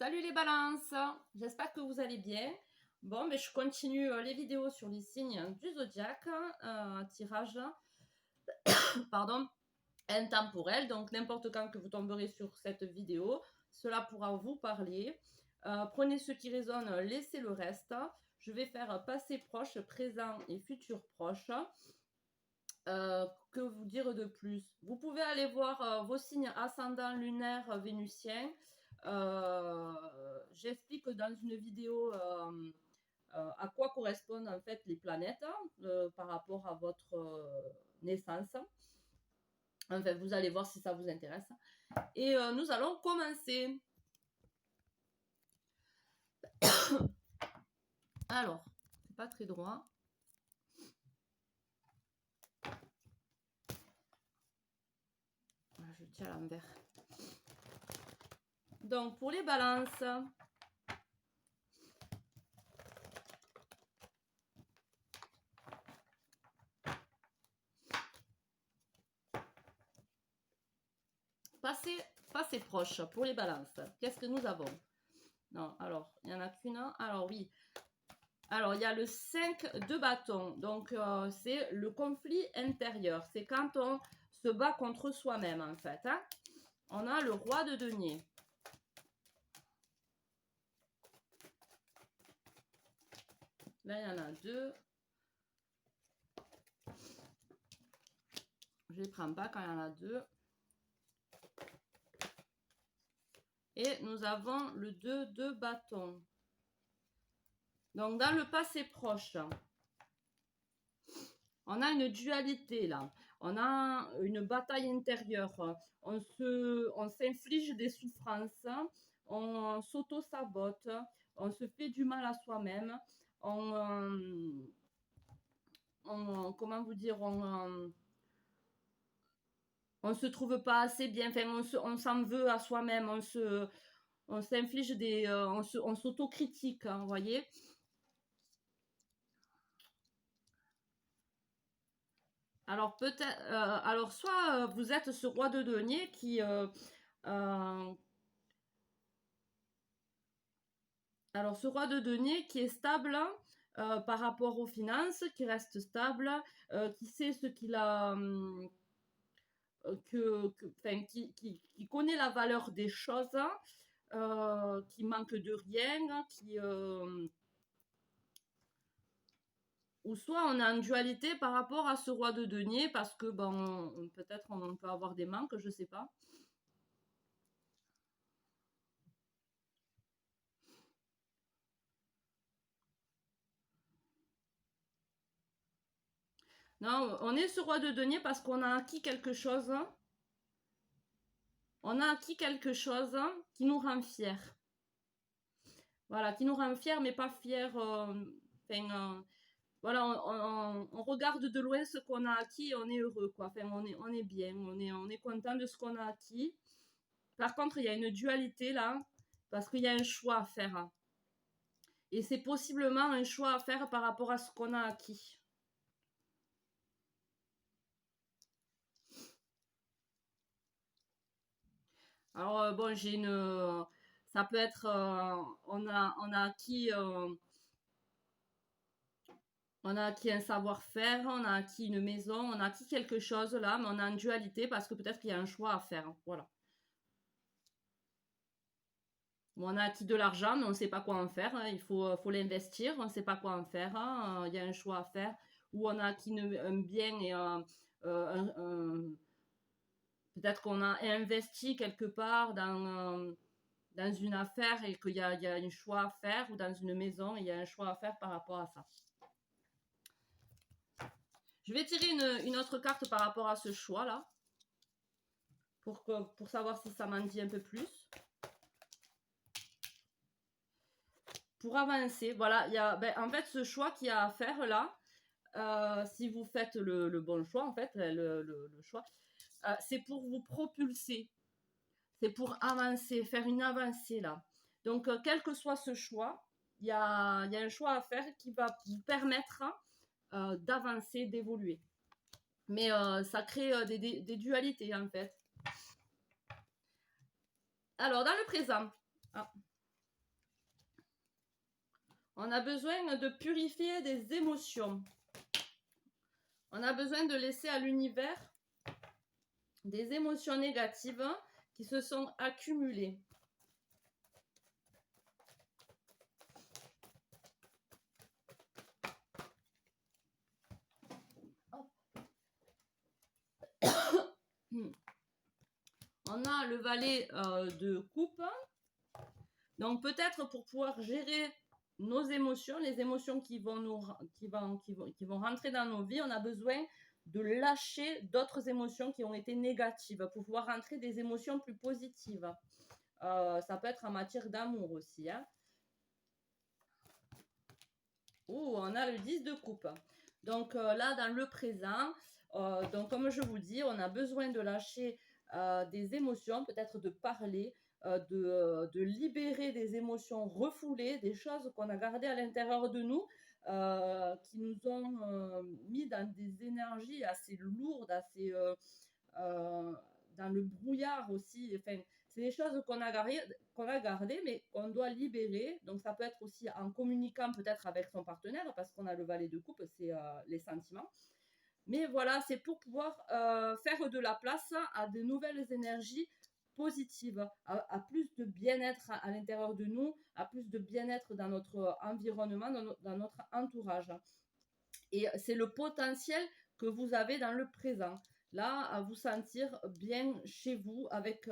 Salut les balances, j'espère que vous allez bien. Bon, mais je continue les vidéos sur les signes du zodiaque, tirage, pardon, intemporel. Donc n'importe quand que vous tomberez sur cette vidéo, cela pourra vous parler. Prenez ce qui résonne, laissez le reste. Je vais faire passé proche, présent et futur proche. Que vous dire de plus? Vous pouvez aller voir vos signes ascendant lunaire vénusien. J'explique dans une vidéo à quoi correspondent en fait les planètes par rapport à votre naissance. Enfin, vous allez voir si ça vous intéresse. Et nous allons commencer. Alors, c'est pas très droit. Je tiens à l'envers. Donc, pour les balances, passé proche pour les balances. Qu'est-ce que nous avons? Non, alors, il n'y en a qu'une. Alors, oui. Alors, il y a le 5 de bâton. Donc, c'est le conflit intérieur. C'est quand on se bat contre soi-même, en fait. Hein. On a le roi de denier. Là, il y en a deux. Je ne les prends pas quand il y en a deux. Et nous avons le 2 de bâton. Donc, dans le passé proche, on a une dualité là. On a une bataille intérieure. On s'inflige des souffrances. On s'auto-sabote. On se fait du mal à soi-même. Comment vous dire, on se trouve pas assez bien, enfin, on s'en veut à soi-même, on s'inflige des, on s'autocritique, hein, vous voyez. Alors peut-être, alors soit vous êtes ce roi de denier qui, alors ce roi de denier qui est stable par rapport aux finances, qui reste stable, qui sait ce qu'il a. Qui connaît la valeur des choses, qui manque de rien, ou soit on a une dualité par rapport à ce roi de denier, parce que bon, peut-être on peut avoir des manques, je sais pas. Non, on est ce roi de denier parce qu'on a acquis quelque chose. On a acquis quelque chose qui nous rend fiers. Voilà, qui nous rend fiers, mais pas fiers. Voilà, on regarde de loin ce qu'on a acquis et on est heureux, quoi. Enfin, on est bien, on est content de ce qu'on a acquis. Par contre, il y a une dualité là, parce qu'il y a un choix à faire. Et c'est possiblement un choix à faire par rapport à ce qu'on a acquis. Alors, bon, j'ai une... ça peut être... on a acquis... on a acquis un savoir-faire, on a acquis une maison, on a acquis quelque chose là, mais on a une dualité parce que peut-être qu'il y a un choix à faire. Voilà. On a acquis de l'argent, mais on ne sait pas quoi en faire. Hein. Il faut l'investir, on ne sait pas quoi en faire. Hein. Il y a un choix à faire. Ou on a acquis un bien et peut-être qu'on a investi quelque part dans une affaire et qu'il y a un choix à faire, ou dans une maison, et il y a un choix à faire par rapport à ça. Je vais tirer une autre carte par rapport à ce choix-là, pour savoir si ça m'en dit un peu plus. Pour avancer, voilà, il y a, en fait, ce choix qu'il y a à faire là, si vous faites le bon choix, en fait, le choix, c'est pour vous propulser, c'est pour avancer, faire une avancée là. Donc, quel que soit ce choix, il y a un choix à faire qui va vous permettre d'avancer, d'évoluer. Mais ça crée des dualités en fait. Alors, dans le présent, On a besoin de purifier des émotions. On a besoin de laisser à l'univers des émotions négatives qui se sont accumulées. On a le valet de coupe. Donc peut-être pour pouvoir gérer nos émotions, les émotions qui vont rentrer dans nos vies, on a besoin de lâcher d'autres émotions qui ont été négatives pour pouvoir rentrer des émotions plus positives. Ça peut être en matière d'amour aussi. Hein. Oh, on a le 10 de coupe. Donc là, dans le présent, donc comme je vous dis, on a besoin de lâcher des émotions, peut-être de parler, de libérer des émotions refoulées, des choses qu'on a gardées à l'intérieur de nous, qui nous ont mis dans des énergies assez lourdes, assez dans le brouillard aussi. Enfin, c'est des choses qu'on a gardées, mais qu'on doit libérer. Donc, ça peut être aussi en communiquant peut-être avec son partenaire, parce qu'on a le valet de coupe, c'est les sentiments. Mais voilà, c'est pour pouvoir faire de la place à de nouvelles énergies positives, à plus de bien-être à l'intérieur de nous, à plus de bien-être dans notre environnement, dans notre entourage. Et c'est le potentiel que vous avez dans le présent. Là, à vous sentir bien chez vous avec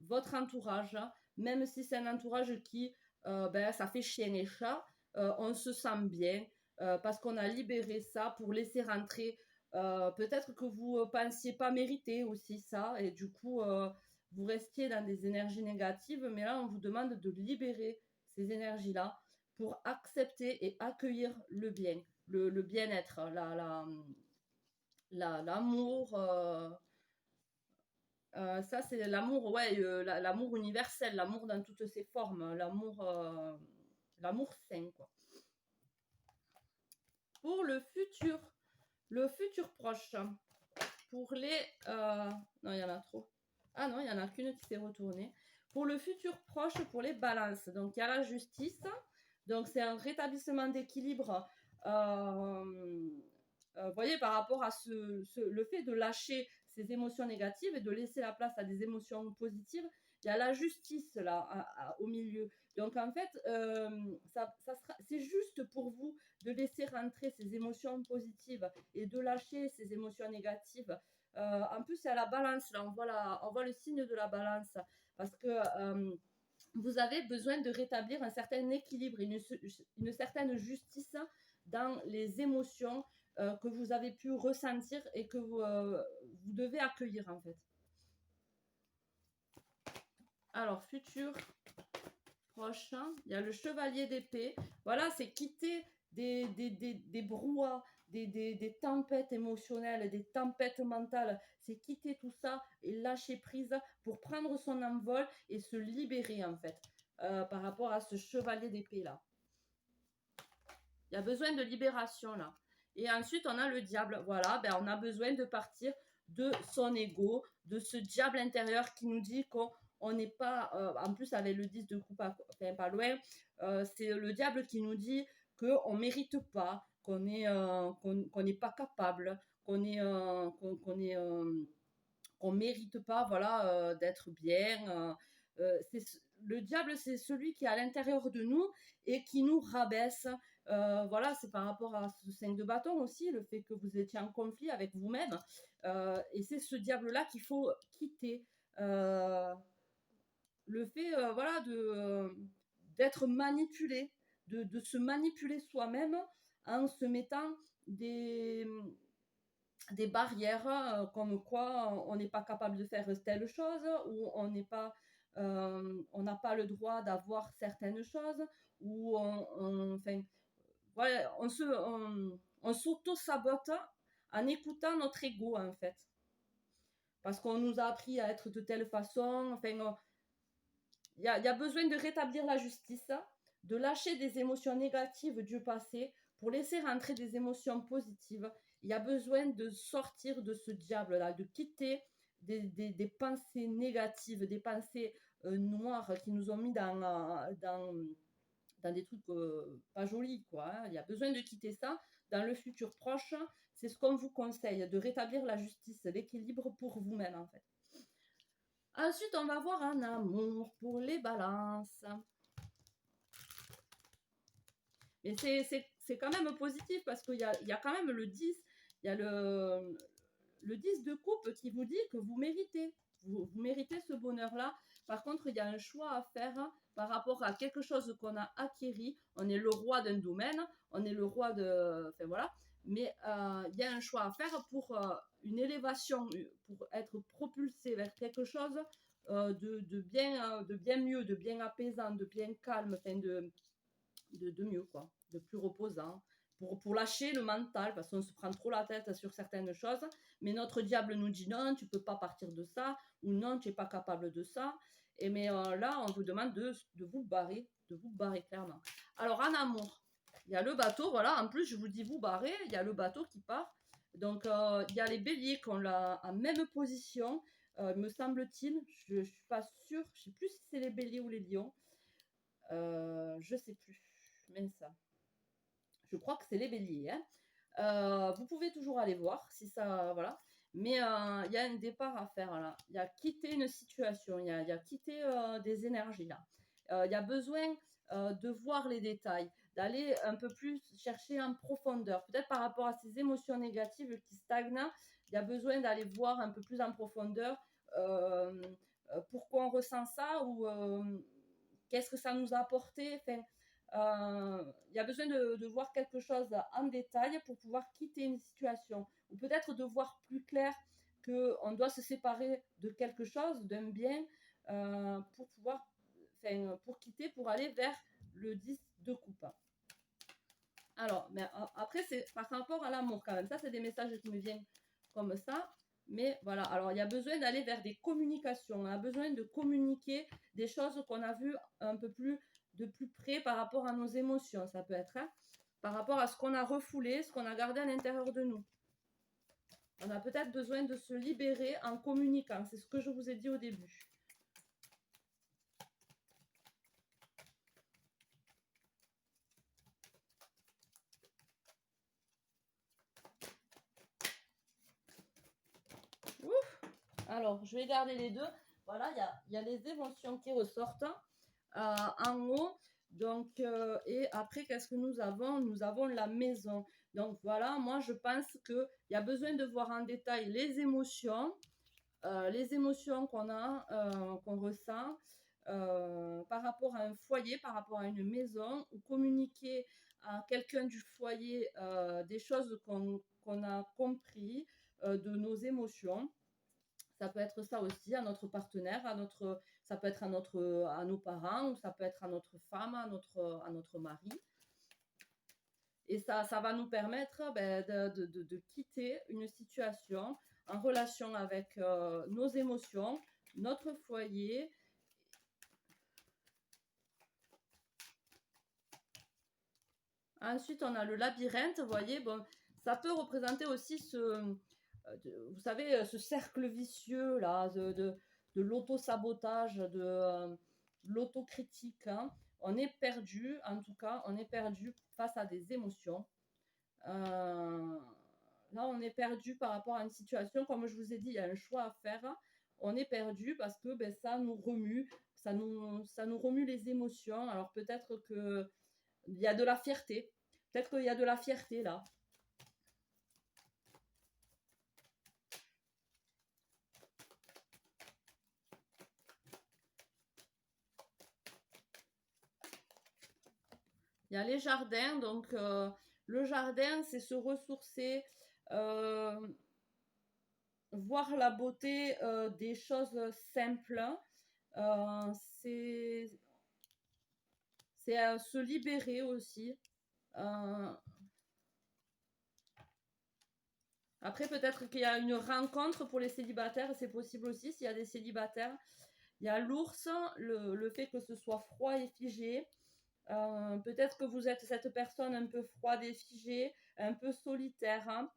votre entourage, même si c'est un entourage qui, ça fait chien et chat, on se sent bien parce qu'on a libéré ça pour laisser rentrer. Peut-être que vous ne pensiez pas mériter aussi ça et du coup, vous restiez dans des énergies négatives, mais là, on vous demande de libérer ces énergies-là pour accepter et accueillir le bien, le bien-être, l'amour. Ça, c'est l'amour, ouais, l'amour universel, l'amour dans toutes ses formes, l'amour sain, quoi. Pour le futur proche, pour les... non, il y en a trop. Ah non, il n'y en a qu'une qui s'est retournée. Pour le futur proche, pour les balances, donc il y a la justice. Donc c'est un rétablissement d'équilibre. Vous voyez, par rapport à le fait de lâcher ces émotions négatives et de laisser la place à des émotions positives, il y a la justice là au milieu. Donc en fait, c'est juste pour vous de laisser rentrer ces émotions positives et de lâcher ces émotions négatives. En plus, il y a la balance là, on voit le signe de la balance parce que vous avez besoin de rétablir un certain équilibre, une certaine justice dans les émotions que vous avez pu ressentir et que vous devez accueillir en fait. Alors, futur prochain, il y a le chevalier d'épée. Voilà, c'est quitter des brouhahs, des tempêtes émotionnelles, des tempêtes mentales. C'est quitter tout ça et lâcher prise pour prendre son envol et se libérer en fait par rapport à ce chevalier d'épée là. Il y a besoin de libération là. Et ensuite, on a le diable. Voilà, on a besoin de partir de son ego, de ce diable intérieur qui nous dit qu'on n'est pas, en plus avec le 10 de coupe, enfin pas loin, c'est le diable qui nous dit qu'on ne mérite pas, qu'on n'est pas capable, qu'on mérite pas, voilà, d'être bien. Le diable, c'est celui qui est à l'intérieur de nous et qui nous rabaisse. Voilà, c'est par rapport à ce 5 de bâton aussi, le fait que vous étiez en conflit avec vous-même. Et c'est ce diable-là qu'il faut quitter. Le fait, voilà, d'être manipulé, de se manipuler soi-même en se mettant des barrières comme quoi on n'est pas capable de faire telle chose ou on n'a pas le droit d'avoir certaines choses ou enfin voilà, on s'auto-sabote en écoutant notre ego en fait parce qu'on nous a appris à être de telle façon. Enfin, il y a besoin de rétablir la justice, de lâcher des émotions négatives du passé pour laisser rentrer des émotions positives. Il y a besoin de sortir de ce diable-là, de quitter des pensées négatives, des pensées noires qui nous ont mis dans des trucs pas jolis, quoi. Hein. Il y a besoin de quitter ça. Dans le futur proche, c'est ce qu'on vous conseille, de rétablir la justice, l'équilibre pour vous-même, en fait. Ensuite, on va voir un amour pour les balances. Mais c'est quand même positif parce qu'il y a quand même le 10, il y a le 10 de coupe qui vous dit que vous méritez. Vous méritez ce bonheur-là. Par contre, il y a un choix à faire par rapport à quelque chose qu'on a acquéri. On est le roi d'un domaine, on est le roi de... Enfin voilà. Mais il y a un choix à faire pour une élévation, pour être propulsé vers quelque chose de bien mieux, de bien apaisant, de bien calme, enfin de mieux, quoi, de plus reposant, pour lâcher le mental, parce qu'on se prend trop la tête sur certaines choses, mais notre diable nous dit non, tu peux pas partir de ça, ou non, tu n'es pas capable de ça, et mais là, on vous demande de vous barrer clairement. Alors, en amour, il y a le bateau, voilà, en plus, je vous dis vous barrer, il y a le bateau qui part, donc il y a les béliers qui ont la même position, me semble-t-il, je ne suis pas sûre, je ne sais plus si c'est les béliers ou les lions, je sais plus. Mais ça, je crois que c'est les béliers. Hein. Vous pouvez toujours aller voir si ça, voilà. Mais il y a un départ à faire là. Il y a quitter une situation, il y a quitter des énergies là. Il y a besoin de voir les détails, d'aller un peu plus chercher en profondeur. Peut-être par rapport à ces émotions négatives qui stagnent, il y a besoin d'aller voir un peu plus en profondeur pourquoi on ressent ça ou qu'est-ce que ça nous a apporté. Enfin, il y a besoin de voir quelque chose en détail pour pouvoir quitter une situation. Ou peut-être de voir plus clair qu'on doit se séparer de quelque chose, d'un bien, pour pouvoir, pour quitter, pour aller vers le 10 de coupe. Alors, mais après, c'est par rapport à l'amour quand même. Ça, c'est des messages qui me viennent comme ça. Mais voilà, alors il y a besoin d'aller vers des communications. On a besoin de communiquer des choses qu'on a vues un peu plus de plus près par rapport à nos émotions. Ça peut être par rapport à ce qu'on a refoulé, ce qu'on a gardé à l'intérieur de nous. On a peut-être besoin de se libérer en communiquant. C'est ce que je vous ai dit au début. Ouf. Alors, je vais garder les deux. Voilà, il y a les émotions qui ressortent en haut. Donc, et après, qu'est-ce que nous avons? Nous avons la maison. Donc voilà, moi je pense qu'il y a besoin de voir en détail les émotions qu'on a, qu'on ressent par rapport à un foyer, par rapport à une maison, ou communiquer à quelqu'un du foyer des choses qu'on a compris de nos émotions. Ça peut être ça aussi, à notre partenaire, ça peut être à nos parents, ou ça peut être à notre femme, à notre mari. Et ça va nous permettre de quitter une situation en relation avec nos émotions, notre foyer. Ensuite, on a le labyrinthe, vous voyez, bon, ça peut représenter aussi vous savez, ce cercle vicieux là, de l'auto-sabotage, de l'autocritique. Hein. On est perdu, en tout cas, on est perdu face à des émotions. Là, on est perdu par rapport à une situation, comme je vous ai dit, il y a un choix à faire. On est perdu parce que ça nous remue, ça nous remue les émotions. Alors peut-être qu'il y a de la fierté. Peut-être qu'il y a de la fierté là. Il y a les jardins, donc le jardin, c'est se ressourcer, voir la beauté des choses simples. C'est se libérer aussi. Après, peut-être qu'il y a une rencontre pour les célibataires, c'est possible aussi s'il y a des célibataires. Il y a l'ours, le fait que ce soit froid et figé. Peut-être que vous êtes cette personne un peu froide et figée, un peu solitaire. Hein.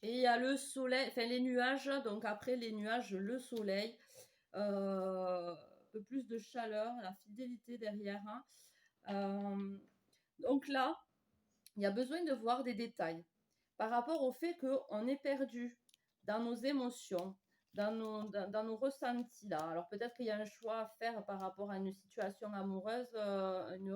Et il y a le soleil, enfin les nuages, donc après les nuages, le soleil. un peu plus de chaleur, la fidélité derrière, hein. Donc là, il y a besoin de voir des détails par rapport au fait qu'on est perdu dans nos émotions, dans nos ressentis là. Alors peut-être qu'il y a un choix à faire par rapport à une situation amoureuse,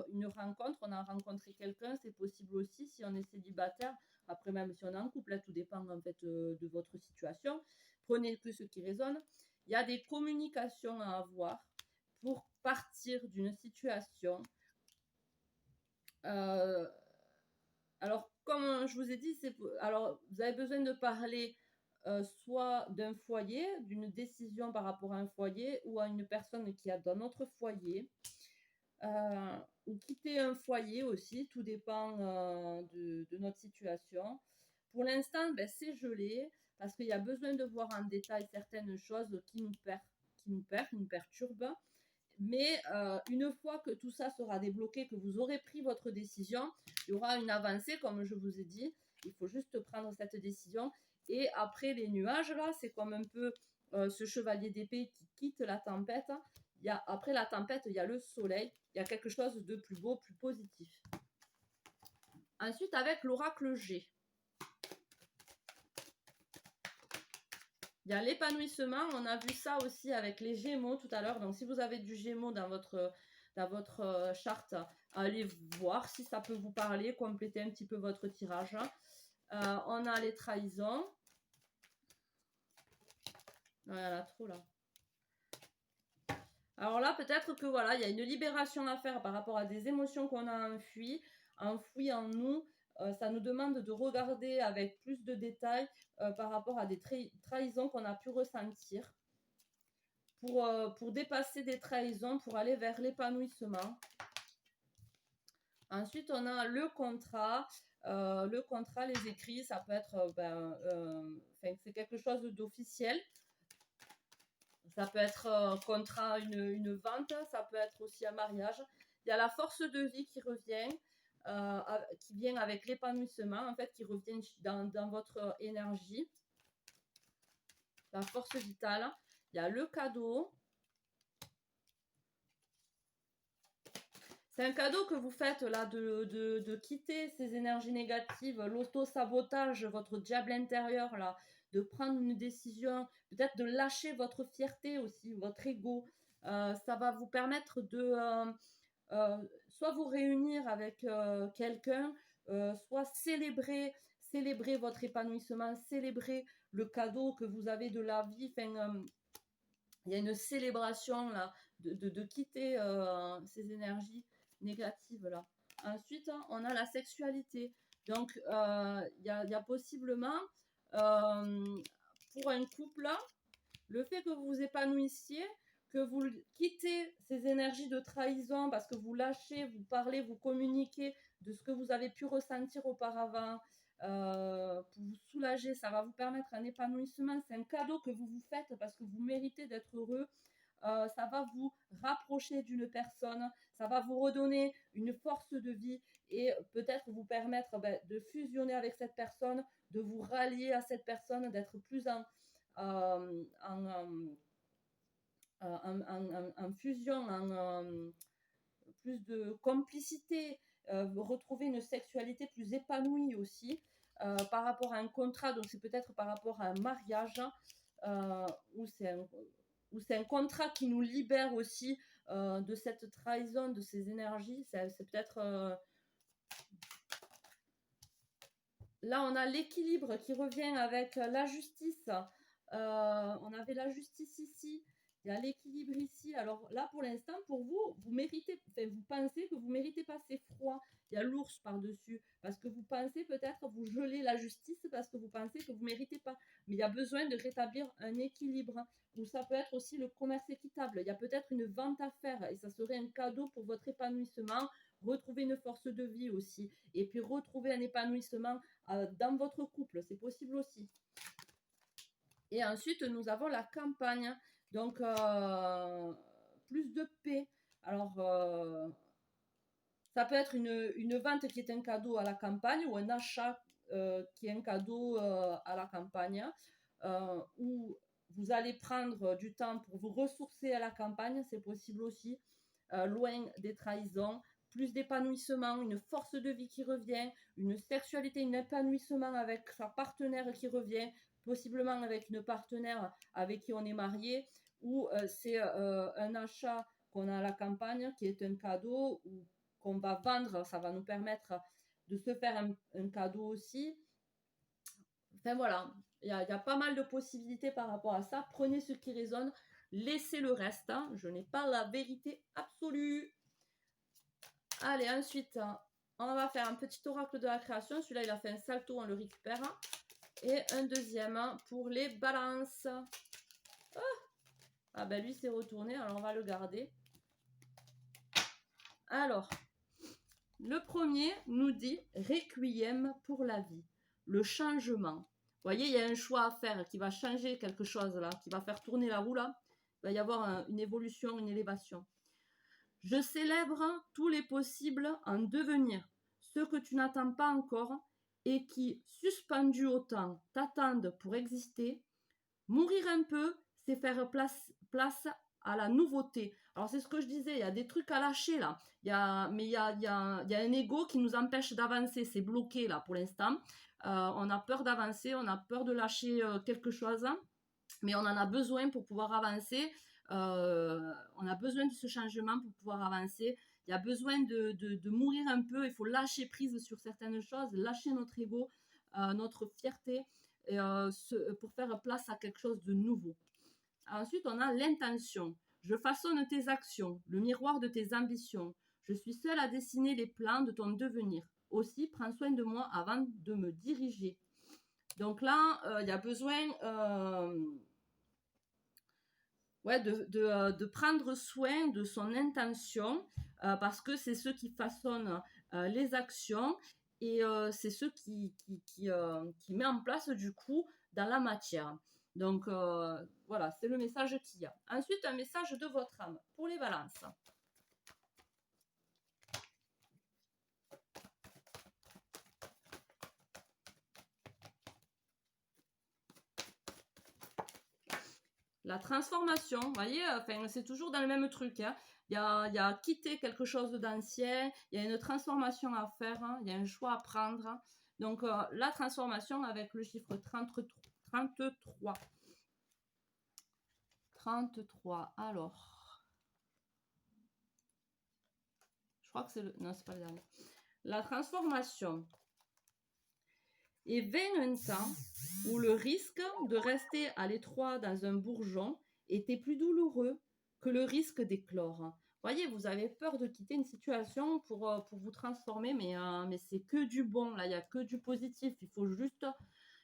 une rencontre, on a rencontré quelqu'un, c'est possible aussi si on est célibataire. Après, même si on est en couple, là, tout dépend en fait de votre situation. Prenez que ce qui résonne. Il y a des communications à avoir pour partir d'une situation. Euh, alors, comme je vous ai dit, alors vous avez besoin de parler soit d'un foyer, d'une décision par rapport à un foyer ou à une personne qui est dans notre foyer, ou quitter un foyer aussi, tout dépend de notre situation. Pour l'instant, ben, c'est gelé parce qu'il y a besoin de voir en détail certaines choses qui nous perturbent. Mais une fois que tout ça sera débloqué, que vous aurez pris votre décision, il y aura une avancée, comme je vous ai dit. Il faut juste prendre cette décision. Et après les nuages, là, c'est comme un peu ce chevalier d'épée qui quitte la tempête. Après la tempête, il y a le soleil. Il y a quelque chose de plus beau, plus positif. Ensuite, avec l'oracle G. Il y a l'épanouissement, on a vu ça aussi avec les Gémeaux tout à l'heure. Donc si vous avez du Gémeaux dans votre charte, allez voir si ça peut vous parler, compléter un petit peu votre tirage. On a les trahisons. Voilà, trop là. Alors là, peut-être que voilà, il y a une libération à faire par rapport à des émotions qu'on a enfouies en nous. Ça nous demande de regarder avec plus de détails par rapport à des trahisons qu'on a pu ressentir. Pour dépasser des trahisons, pour aller vers l'épanouissement. Ensuite, on a le contrat. Le contrat, les écrits, ça peut être, c'est quelque chose d'officiel. Ça peut être contrat, une vente, ça peut être aussi un mariage. Il y a la force de vie qui revient, qui vient avec l'épanouissement, en fait, qui revient dans votre énergie. La force vitale. Il y a le cadeau. C'est un cadeau que vous faites là de quitter ces énergies négatives, l'auto-sabotage, votre diable intérieur là, de prendre une décision, peut-être de lâcher votre fierté aussi, votre ego. Ça va vous permettre de soit vous réunir avec quelqu'un, soit célébrer votre épanouissement, célébrer le cadeau que vous avez de la vie. Enfin, il y a une célébration là de quitter ces énergies négatives là. Ensuite, on a la sexualité. Donc, il y a possiblement pour un couple là, le fait que vous vous épanouissiez, que vous quittez ces énergies de trahison parce que vous lâchez, vous parlez, vous communiquez de ce que vous avez pu ressentir auparavant, pour vous soulager, ça va vous permettre un épanouissement. C'est un cadeau que vous vous faites parce que vous méritez d'être heureux. Ça va vous rapprocher d'une personne, ça va vous redonner une force de vie et peut-être vous permettre de fusionner avec cette personne, de vous rallier à cette personne, d'être plus en fusion, plus de complicité, retrouver une sexualité plus épanouie aussi par rapport à un contrat, donc c'est peut-être par rapport à un mariage où c'est un contrat qui nous libère aussi de cette trahison, de ces énergies. C'est peut-être là on a l'équilibre qui revient avec la justice. On avait la justice ici. Il y a l'équilibre ici. Alors là, pour l'instant, pour vous, vous méritez, enfin, vous pensez que vous méritez pas, c'est froid. Il y a l'ours par-dessus. Parce que vous pensez peut-être, vous gelez la justice parce que vous pensez que vous méritez pas. Mais il y a besoin de rétablir un équilibre. Ou ça peut être aussi le commerce équitable. Il y a peut-être une vente à faire et ça serait un cadeau pour votre épanouissement. Retrouver une force de vie aussi. Et puis retrouver un épanouissement dans votre couple. C'est possible aussi. Et ensuite, nous avons la campagne. Donc, plus de paix. Alors, ça peut être une vente qui est un cadeau à la campagne ou un achat qui est un cadeau à la campagne. Ou vous allez prendre du temps pour vous ressourcer à la campagne, c'est possible aussi, loin des trahisons, plus d'épanouissement, une force de vie qui revient, une sexualité, un épanouissement avec sa partenaire qui revient, possiblement avec une partenaire avec qui on est marié, ou c'est un achat qu'on a à la campagne qui est un cadeau ou qu'on va vendre, ça va nous permettre de se faire un cadeau aussi. Enfin voilà, il y a pas mal de possibilités par rapport à ça. Prenez ce qui résonne, laissez le reste. Hein. Je n'ai pas la vérité absolue. Allez, ensuite, on va faire un petit oracle de la création. Celui-là, il a fait un salto, on le récupère. Et un deuxième pour les balances. Ah ben lui, c'est retourné, alors on va le garder. Alors, le premier nous dit Requiem pour la vie, le changement. Vous voyez, il y a un choix à faire qui va changer quelque chose là, qui va faire tourner la roue là. Il va y avoir une évolution, une élévation. Je célèbre tous les possibles en devenir, ceux que tu n'attends pas encore et qui, suspendus au temps, t'attendent pour exister. Mourir un peu, c'est faire place à la nouveauté. Alors c'est ce que je disais, il y a des trucs à lâcher là. Mais il y a un ego qui nous empêche d'avancer, c'est bloqué là pour l'instant. On a peur d'avancer, on a peur de lâcher quelque chose, mais on en a besoin pour pouvoir avancer. On a besoin de ce changement pour pouvoir avancer. Il y a besoin de mourir un peu, il faut lâcher prise sur certaines choses, lâcher notre ego, notre fierté, pour faire place à quelque chose de nouveau. Ensuite, on a l'intention. Je façonne tes actions, le miroir de tes ambitions. Je suis seule à dessiner les plans de ton devenir. Aussi, prends soin de moi avant de me diriger. Donc là, il y a besoin de prendre soin de son intention parce que c'est ce qui façonne les actions et c'est ce qui met en place du coup dans la matière. Donc voilà, c'est le message qu'il y a. Ensuite, un message de votre âme pour les balances. La transformation, vous voyez, c'est toujours dans le même truc. Hein. Il y a quitter quelque chose d'ancien, il y a une transformation à faire, hein, il y a un choix à prendre. Hein. Donc, la transformation avec le chiffre 33. 33, alors. Je crois que c'est le... Non, c'est pas le dernier. La transformation. Et vint un temps où le risque de rester à l'étroit dans un bourgeon était plus douloureux que le risque d'éclore. Voyez, vous avez peur de quitter une situation pour vous transformer, mais c'est que du bon, là, il n'y a que du positif. Il faut juste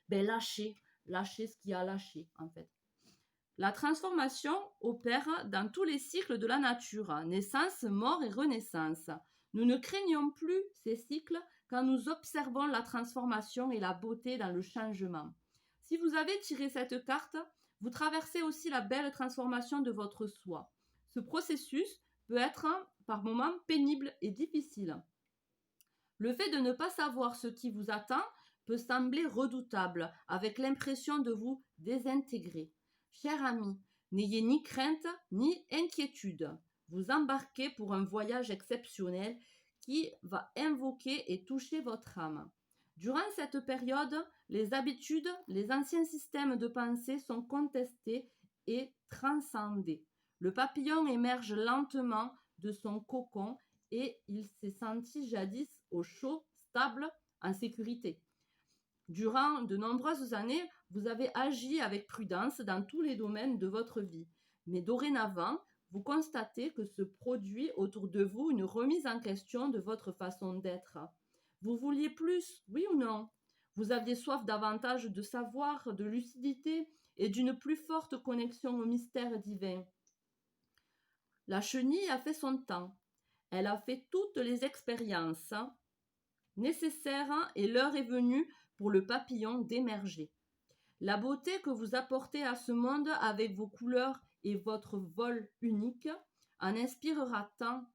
lâcher ce qu'il y a à lâcher, en fait. La transformation opère dans tous les cycles de la nature, naissance, mort et renaissance. Nous ne craignons plus ces cycles quand nous observons la transformation et la beauté dans le changement. Si vous avez tiré cette carte, vous traversez aussi la belle transformation de votre soi. Ce processus peut être par moments pénible et difficile. Le fait de ne pas savoir ce qui vous attend peut sembler redoutable, avec l'impression de vous désintégrer. Cher ami, n'ayez ni crainte ni inquiétude. Vous embarquez pour un voyage exceptionnel qui va invoquer et toucher votre âme. Durant cette période, les habitudes, les anciens systèmes de pensée sont contestés et transcendés. Le papillon émerge lentement de son cocon et il s'est senti jadis au chaud, stable, en sécurité. Durant de nombreuses années, vous avez agi avec prudence dans tous les domaines de votre vie. Mais dorénavant, vous constatez que se produit autour de vous une remise en question de votre façon d'être. Vous vouliez plus, oui ou non? Vous aviez soif davantage de savoir, de lucidité et d'une plus forte connexion au mystère divin. La chenille a fait son temps. Elle a fait toutes les expériences nécessaires et l'heure est venue pour le papillon d'émerger. La beauté que vous apportez à ce monde avec vos couleurs et votre vol unique en inspirera tant.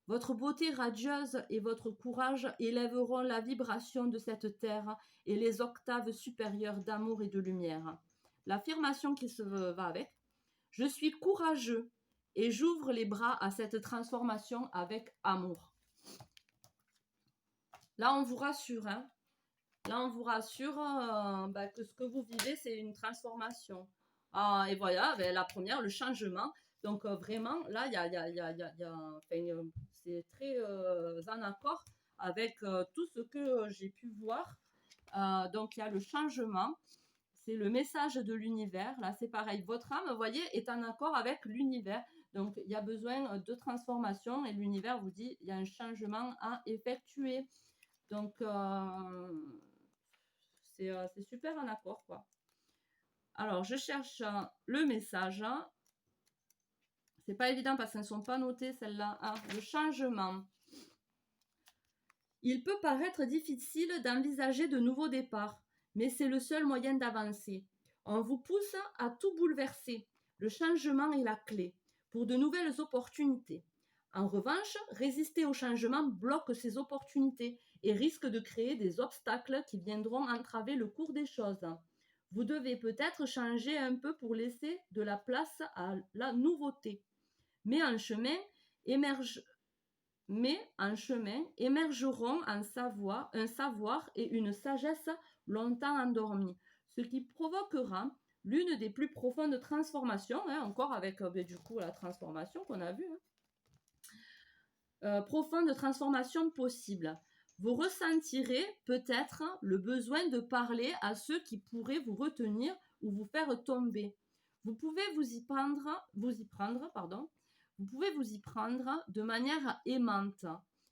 Votre beauté radieuse et votre courage élèveront la vibration de cette terre et les octaves supérieures d'amour et de lumière. l'affirmation qui se va avec. Je suis courageux et j'ouvre les bras à cette transformation avec amour. Là, on vous rassure, hein. Là, on vous rassure que ce que vous vivez, c'est une transformation. Et voilà, la première, le changement. Donc, vraiment, là, c'est très en accord avec tout ce que j'ai pu voir. Donc, il y a le changement. C'est le message de l'univers. Là, c'est pareil. Votre âme, vous voyez, est en accord avec l'univers. Donc, il y a besoin de transformation et l'univers vous dit, il y a un changement à effectuer. Donc, c'est super en accord, quoi. Alors, je cherche le message. C'est pas évident parce qu'elles ne sont pas notées, celles-là. Le changement. Il peut paraître difficile d'envisager de nouveaux départs, mais c'est le seul moyen d'avancer. On vous pousse à tout bouleverser. Le changement est la clé pour de nouvelles opportunités. En revanche, résister au changement bloque ces opportunités et risque de créer des obstacles qui viendront entraver le cours des choses. Vous devez peut-être changer un peu pour laisser de la place à la nouveauté. Mais en chemin émergeront un savoir et une sagesse longtemps endormis, ce qui provoquera l'une des plus profondes transformations, encore avec du coup la transformation qu'on a vue, profonde transformation possible. Vous ressentirez peut-être le besoin de parler à ceux qui pourraient vous retenir ou vous faire tomber. Vous pouvez vous y prendre de manière aimante,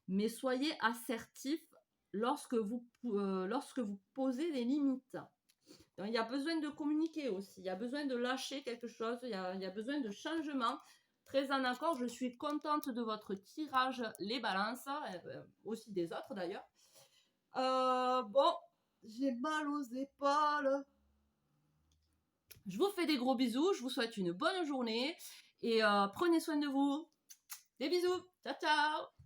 mais soyez assertif lorsque vous posez des limites. Donc, il y a besoin de communiquer aussi, il y a besoin de lâcher quelque chose, il y a besoin de changement. Très en accord, je suis contente de votre tirage, les balances, aussi des autres d'ailleurs. Bon, j'ai mal aux épaules. Je vous fais des gros bisous, je vous souhaite une bonne journée et prenez soin de vous. Des bisous, ciao ciao.